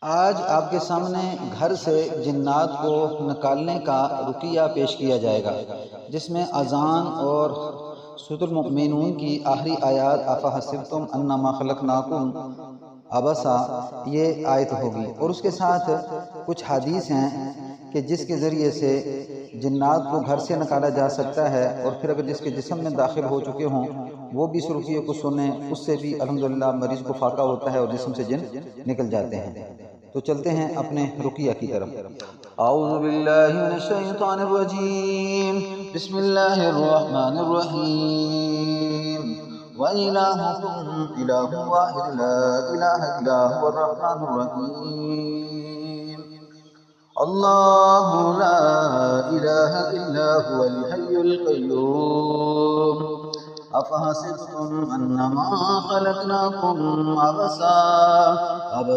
आज आपके सामने घर से जिन्नात को निकालने का रुकिया पेश किया जाएगा, जिसमें अज़ान और सूरतुल मुमिनून की आखिरी आयत अफ़हसिबतुम अन्नमा खलक़नाकुम अबसा ये आयत होगी। और उसके साथ कुछ हदीस हैं कि जिसके ज़रिए से जिन्नात को घर से निकाला जा सकता है, और फिर अगर जिसके जिस्म में दाखिल हो चुके हों वो भी इस रुकिये को सुने, उससे भी अल्हम्दुलिल्लाह मरीज़ को फाका होता है और जिस्म से जिन निकल जाते हैं। तो चलते हैं अपने रुकिया की तरफ। औज़ु बिल्लाहि मिनश शैतानिर रजीम, बिस्मिल्लाहिर रहमानिर रहीम। व इलाहुकुम इलाहुन वाहिद ला इलाहा इल्ला हुवर रहमानुर रहीम। अल्लाहु ला इलाहा इल्ला हुवल हय्युल क़य्यूम। अफ़हसिबतुम अन्नमा खलक़नाकुम अबसा व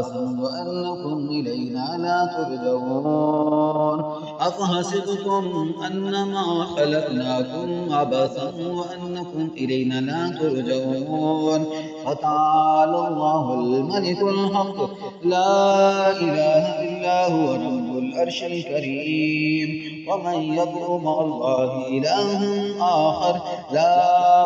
अन्नकुम इलैना ला तुरजऊन। अफ़हसिबतुम अन्नमा खलक़नाकुम अबसा व अन्नकुम इलैना ला तुरजऊन। फ़तआलल्लाहुल मलिकुल हक़ ला इलाहा इल्ला हुवा रब्बुल अर्शिल करीम। वमन यद'उ मअल्लाहि इलाहन आखर ला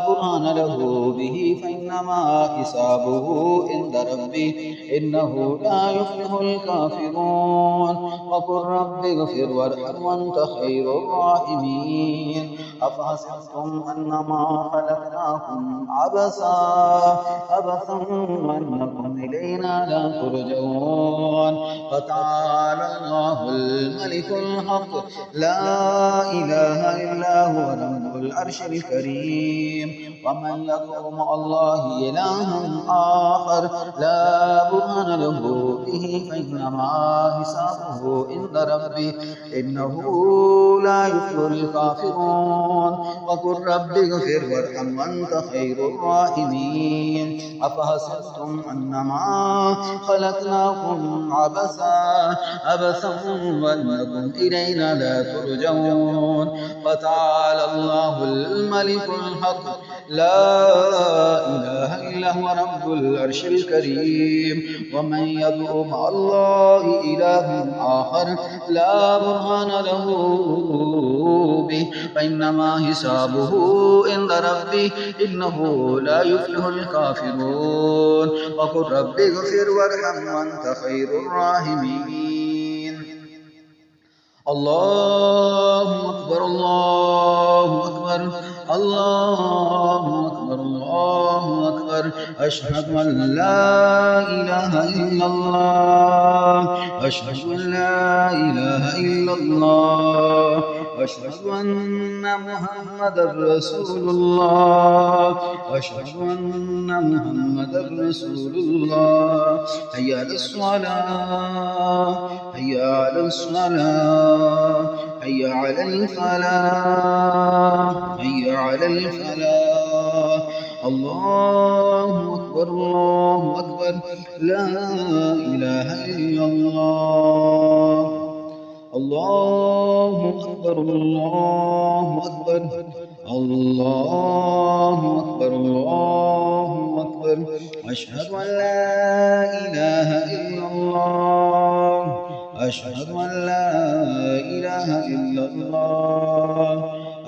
बुरहान लहू बिही फइन्नमा हिसाबुहु इंद रब्बिह इन्नहु ला युफ्लिहुल काफिरून। वक़ुल रब्बिग़फिर वरहम वअन्त खैरुर राहिमीन। अफ़हसिबतुम अन्नमा खलक़नाकुम अबसा वअन्नकुम इलैना ला तुरजऊन। फ़तआलल्लाहुल मलिकुल हक़ ला इलाहा इल्ला हुवा रब्बुल अर्शिल करीम। वमन यद'उ मअल्लाहि इलाहन आखर ला बुरहान लहू बिही फइन्नमा हिसाबुहु इंद रब्बिह इन्नहु ला युफ्लिहुल काफिरून। वक़ुल रब्बिग़फिर वरहम वअन्त खैरुर राहिमीन। अफ़हसिबतुम अन्नमा खलक़नाकुम अबसा वअन्नकुम इलैना ला तुरजऊन। फ़तआलल्लाहुल मलिकुल हक़ ला इलाहा इल्ला हुवा रब्बुल अर्शिल करीम। वमन यद'उ मअल्लाहि इलाहन आखर ला बुरहान लहू बिही फइन्नमा हिसाबुहु इंद रब्बिह इन्नहु ला युफ्लिहुल काफिरून। वक़ुल रब्बिग़फिर वरहम वअन्त खैरुर राहिमीन। अल्लाहु अकबर अल्लाहु अकबर अल्लाहु अकबर अल्लाहु अकबर। अशहदु अन ला इलाहा इल्लल्लाह अशहदु अन ला इलाहा इल्लल्लाह अशहदु अन्ना मुहम्मदर रसूलुल्लाह अशहदु अन्ना मुहम्मदर रसूलुल्लाह। हय्या अलस सलाह हय्या अलस सलाह हय्या अलल फलाह हय्या अलल फलाह। अल्लाहु अकबर ला इलाहा इल्लल्लाह। अल्लाहु अकबर अल्लाहु अकबर अल्लाहु अकबर अल्लाहु अकबर। अशहदु अन ला इलाहा इल्लल्लाह अशहदु अन ला इलाहा इल्लल्लाह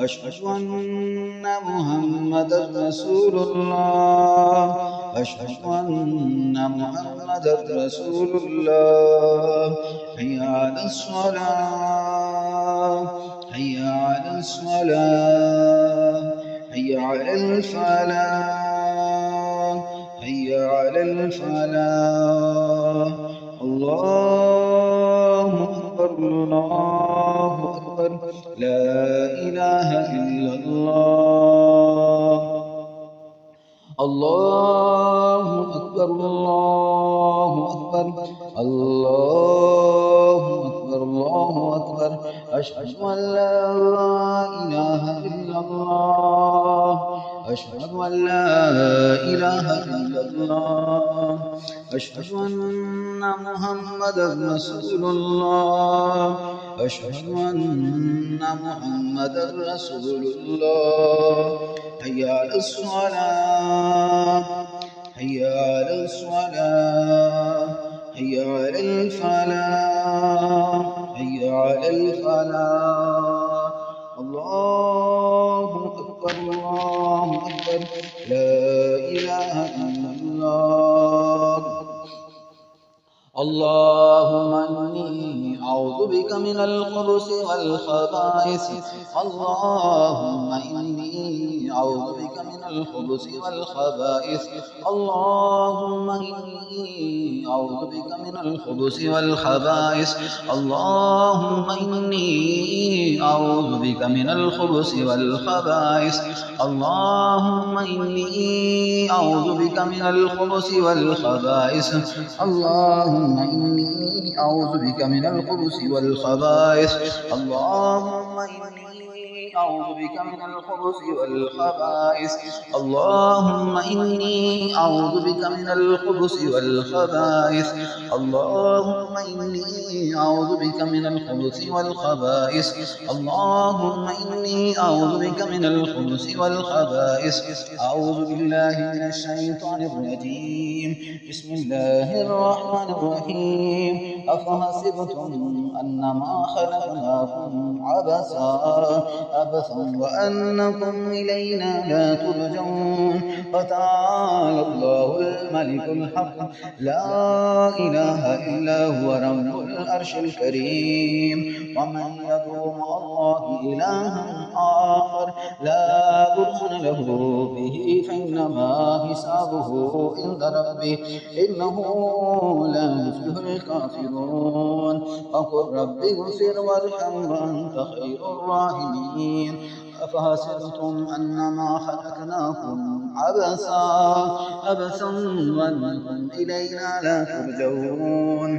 अशहदु अन्ना मुहम्मदर रसूलुल्लाह अशहदु अन्ना मुहम्मदर रसूलुल्लाह। हय्या अलस सलाह हय्या अलस सलाह हय्या अलल फलाह हय्या अलल फलाह। अल्लाहु अकबर ला इलाहा इल्लल्लाह। अल्लाहु अकबर अल्लाहु अकबर अल्लाहु अकबर अल्लाहु अकबर। अशहदु अन ला इलाहा इल्लल्लाह अशहदु अन ला इलाहा इल्लल्लाह अशहदु अन्ना मुहम्मदर रसूलुल्लाह अशहदु अन्ना मुहम्मदर रसूलुल्लाह। हय्या अलस सलाह हय्या अलस सलाह हय्या अलल الفلاح حي على الفلاح. الله أكبر الله أكبر لا إله إلا الله. اللهم إني أعوذ بك من الخبث والخبائث. اللهم إني أعوذ بك من الخبث والخبائث. اللهم إني أعوذ بك من الخبث والخبائث. اللهم إني أعوذ بك من الخبث والخبائث. اللهم إني أعوذ بك من الخبث والخبائث. اللهم إني أعوذ بك من الخبث والخبائث. اللهم إني أعوذ بك من الخبث والخبائث. اللهم إني أعوذ بك من الخبث والخبائث. اللهم إني أعوذ بك من الخبث والخبائث. اللهم إني أعوذ بك من الخبث والخبائث. أعوذ بالله من الشيطان الرجيم. بسم الله الرحمن الرحيم. أفحسبتم أنما خلقناكم عبثا وأنكم إلينا لا ترجعون. فتعالى الله الملك الحق لا إله إلا هو رب العرش الكريم. ومن يدعو مع الله إلها آخر لا برهان له به فإنما حسابه عند ربه إنه لا يفلح الكافرون. وقل رب اغفر وارحم وأنت خير الراحمين. أفحسبتم أنما خلقناكم عبثا وأنكم إلينا لا ترجعون.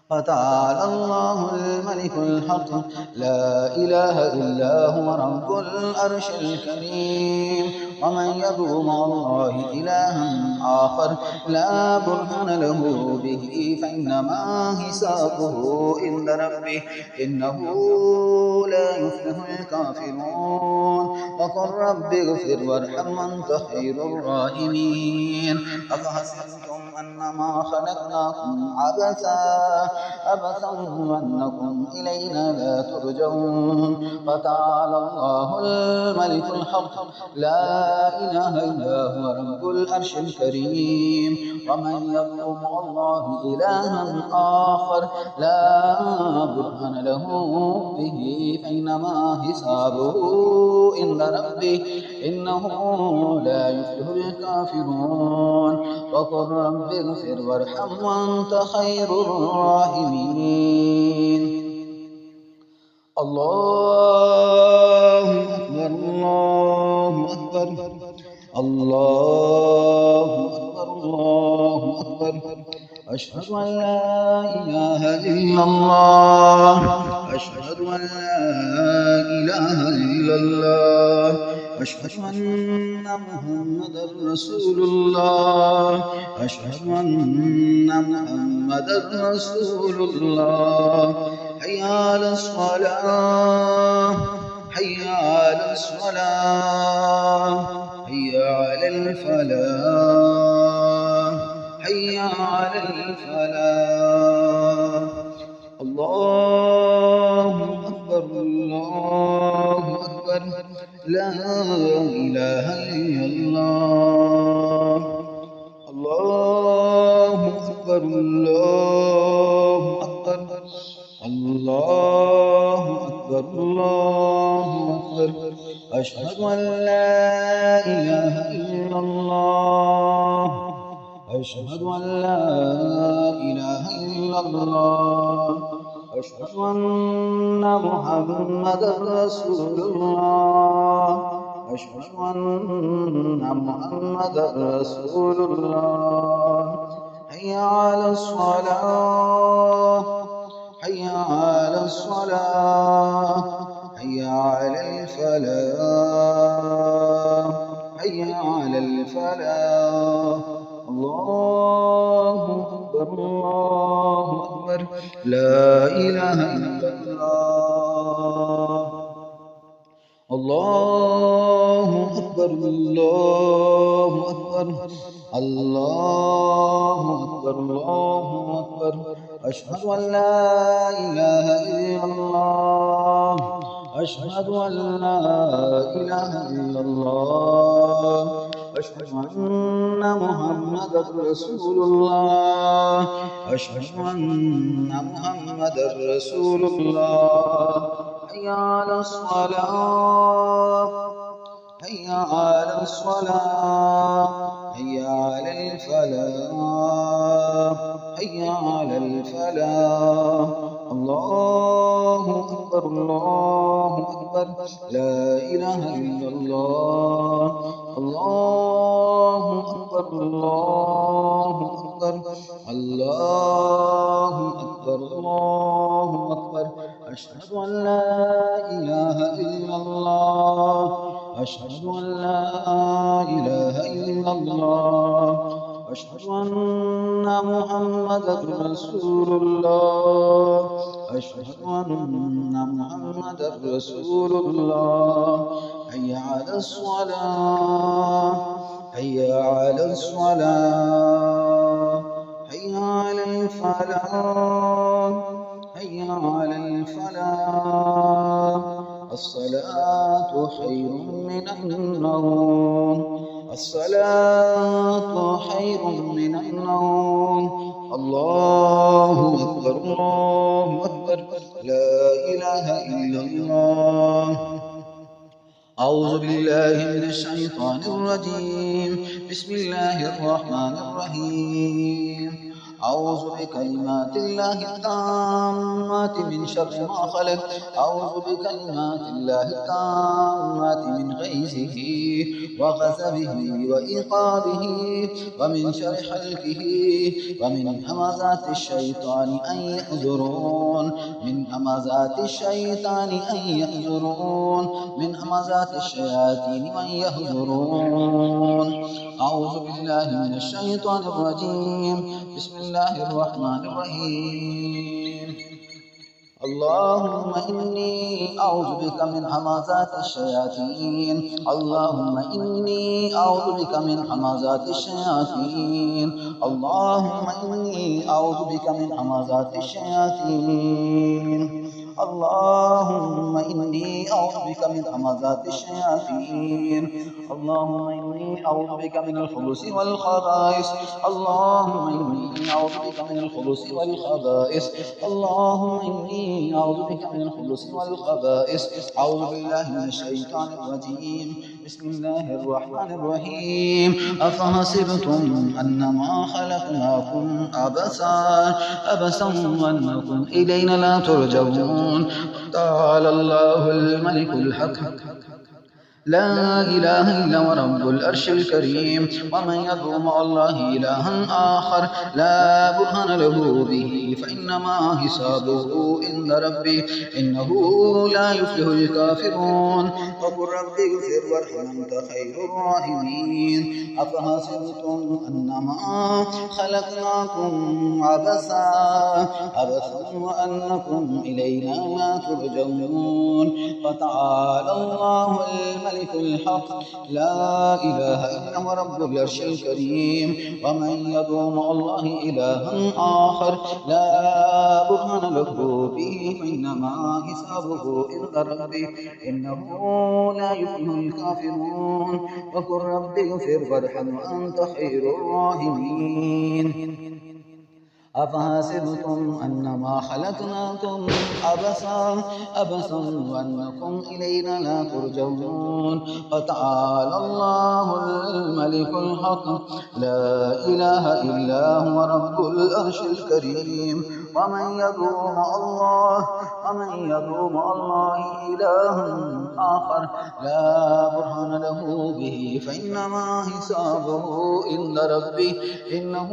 فتعالى الله الملك الحق لا إله إلا هو رب العرش الكريم. ومن يدعو مع الله إلها آخر لا برهان له به فإنما حسابه عند ربه إنه لا يفلح الكافرون. وقل رب اغفر وارحم وأنت خير الراحمين. أفحسبتم أنما خلقناكم عبثا وأنكم إلينا لا ترجعون. فتعالى الله الملك الحق لا إله إلا هو رب العرش الكريم. ومن يدعو مع الله إلها آخر لا برهان له به فإنما حسابه عند ربه إنه لا يفلح الكافرون. وقل رب اغفر وارحم وأنت خير الراحمين. الله أكبر الله أكبر الله أكبر الله أكبر. أشهد أن لا إله إلا الله. أشهد أن لا إله إلا الله. أشهد أن محمدا رسول الله. أشهد أن محمدا رسول الله. حي على الصلاة حي على الصلاة حي على الفلاح حي على الفلاح. الله أكبر الله أكبر لا إله إلا الله. الله أكبر الله أكبر الله أكبر الله أكبر. أشهد أن لا إله إلا الله. أشهد أن لا إله إلا الله. أشهد أن محمدا رسول الله. أشهد أن محمدا رسول الله. حي على الصلاة حي على الصلاة حي على الفلاح حي على الفلاح. الله أكبر الله أكبر لا إله إلا الله. الله أكبر الله أكبر الله أكبر أكبر الله أكبر أشهد أن لا إله إلا الله أشهد أن لا إله إلا الله أشهد أن محمدا رسول الله أشهد أن محمدا رسول الله حي على الصلاة حي على الصلاة حي على الفلاح حي على الفلاح الله أكبر الله أكبر لا إله إلا الله الله أكبر الله أكبر الله أكبر الله أكبر أشهد أن لا إله إلا الله أشهد أن لا إله إلا الله أشهد أن محمدا رسول الله أشهد أن محمدا رسول الله حي على الصلاة حي على الصلاة حي على الفلاح حي على الفلاح الصلاة خير من النوم الصلاة خير من النوم الله أكبر الله أكبر لا إله إلا الله أعوذ بالله من الشيطان الرجيم بسم الله الرحمن الرحيم أعوذ بكلمات الله التامات من شر ما خلق أعوذ بكلمات الله التامات من غيظه وغضبه وإيقاظه ومن شر خلقه ومن همزات الشيطان أن يحضرون من همزات الشيطان أن يحضرون من همزات الشياطين من يحضرون أعوذ بالله من الشيطان الرجيم بسم الله الرحمن الرحيم اللهم إني أعوذ بك من همزات الشياطين اللهم إني أعوذ بك من همزات الشياطين اللهم إني أعوذ بك من همزات الشياطين اللهم إني أعوذ بك من همزات الشياطين اللهم إني أعوذ بك من الخبث والخبائث اللهم إني أعوذ بك من الخبث والخبائث اللهم إني أعوذ بك من الخبث والخبائث أعوذ بالله من الشيطان الرجيم بسم الله الرحمن الرحيم أفحسبتم أنما خلقناكم عبثا وأنكم إلينا لا ترجعون تعالى الله الملك الحق لا إله إلا هو رب العرش الكريم ومن يدعو مع الله إلها آخر لا برهان له به فإنما حسابه عند ربي إنه لا يفلح الكافرون وقل رب اغفر وارحم أنت خير الراحمين أفحسبتم أنما خلقناكم عبثا وأنكم إلينا لا ترجعون فتعالى الله الملك الحق لا إله إلا هو رب العرش الكريم ومن يدعو مع الله إلها آخر لا برهان له به فإنما حسابه عند ربه إنه لا يفلح الكافرون وقل رب اغفر وارحم وأنت خير الراحمين أفحسبتم أنما خلقناكم عبثا وأنكم إلينا لا ترجعون فتعالى الله الملك الحق لا إله إلا هو رب العرش الكريم ومن يدعو مع الله إلها آخر لا برهان له به فإنما حسابه عند ربه إنه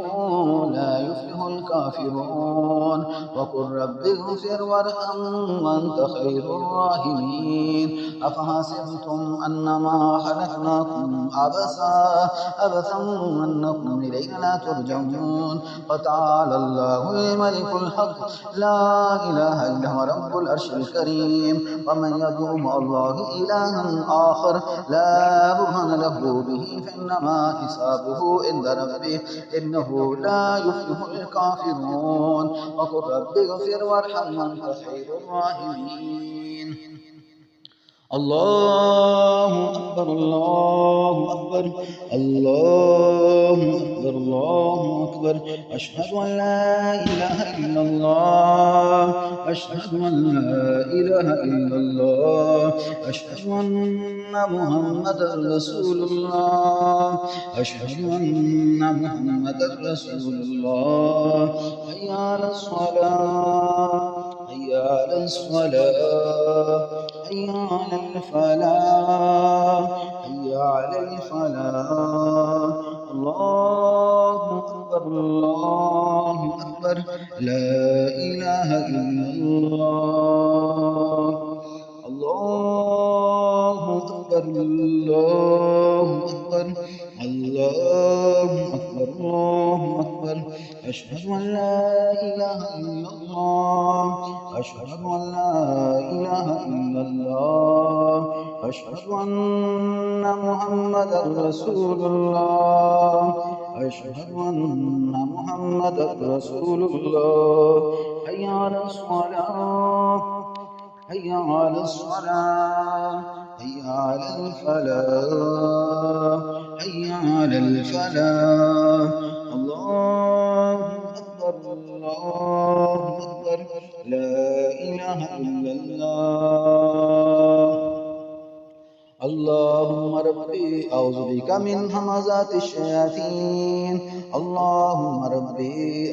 لا يفلح युफ्लिहुल काफिरून वक़ुल रब्बि इग़फ़िर वरहम वअन्त खैरुर राहिमीन अफ़हसिबतुम अन्नमा खलक़नाकुम अबसन वअन्नकुम इलैना ला तुरजऊन फ़तआला अल्लाहुल मलिकुल हक़ ला इलाहा इल्ला हुवा रब्बुल अर्शिल करीम वमन यद'उ मअल्लाहि इलाहन आखर ला बुरहान लहु बिही फ़इन्नमा हिसाबुहु इंद रब्बिह इन्नहु ला युफ्लिहुल काफिरून वक़ुल रब्बि इग़फ़िर वरहम वअन्त खैरुर राहिमीन। अल्लाहु अकबर अल्लाहु अकबर अल्लाहु अकबर अल्लाहु अकबर अशहदु अन ला इलाहा इल्लल्लाह अशहदु अन ला इलाहा इल्लल्लाह अशहदु अन्ना मुहम्मदर रसूलुल्लाह अशहदु अन्ना मुहम्मदर रसूलुल्लाह हय्या अलस सलाह हय्या अलस सलाह हय्या अलल फलाह हय्या अलल फलाह अल्लाहु अकबर ला इलाहा इल्लल्लाह अल्लाहु अकबर अल्लाहु अकबर अल्लाहु अकबर अल्लाहु अकबर अशहदु अन ला इलाहा इल्लल्लाह अशहदु अन ला इलाहा इल्लल्लाह अशहदु अन्ना मुहम्मदर रसूलुल्लाह अशहदु अन्ना मुहम्मदर रसूलुल्लाह हय्या अलस सलाह हय्या अलस सलाह हय्या अलल फलाह हय्या अलल फलाह अल्लाहु अकबर ला इलाहा इल्लल्लाह अल्लाहुम्मा रब्बी औज़ु बिका मिन हमाज़ातिश शयातीन अल्लाहुम्मा रब्बी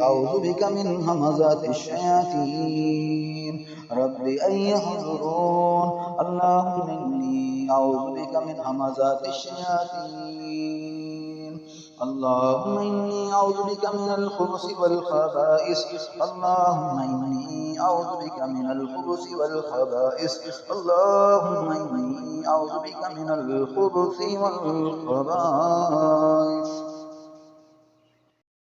औज़ु बिका मिन हमाज़ातिश शयातीन रब्बी अन यहज़ुरून अल्लाहुम्मा इन्नी औज़ु बिका मिन हमाज़ातिश शयातीन अल्लाहुम्मा इन्नी औज़ु बिका मिनल खुबुसि वल खबाइस अल्लाहुम्मा इन्नी औज़ु बिका मिनल खुबुसि वल खबाइस अल्लाहुम्मा इन्नी औज़ु बिका मिनल खुबुसि वल खबाइस।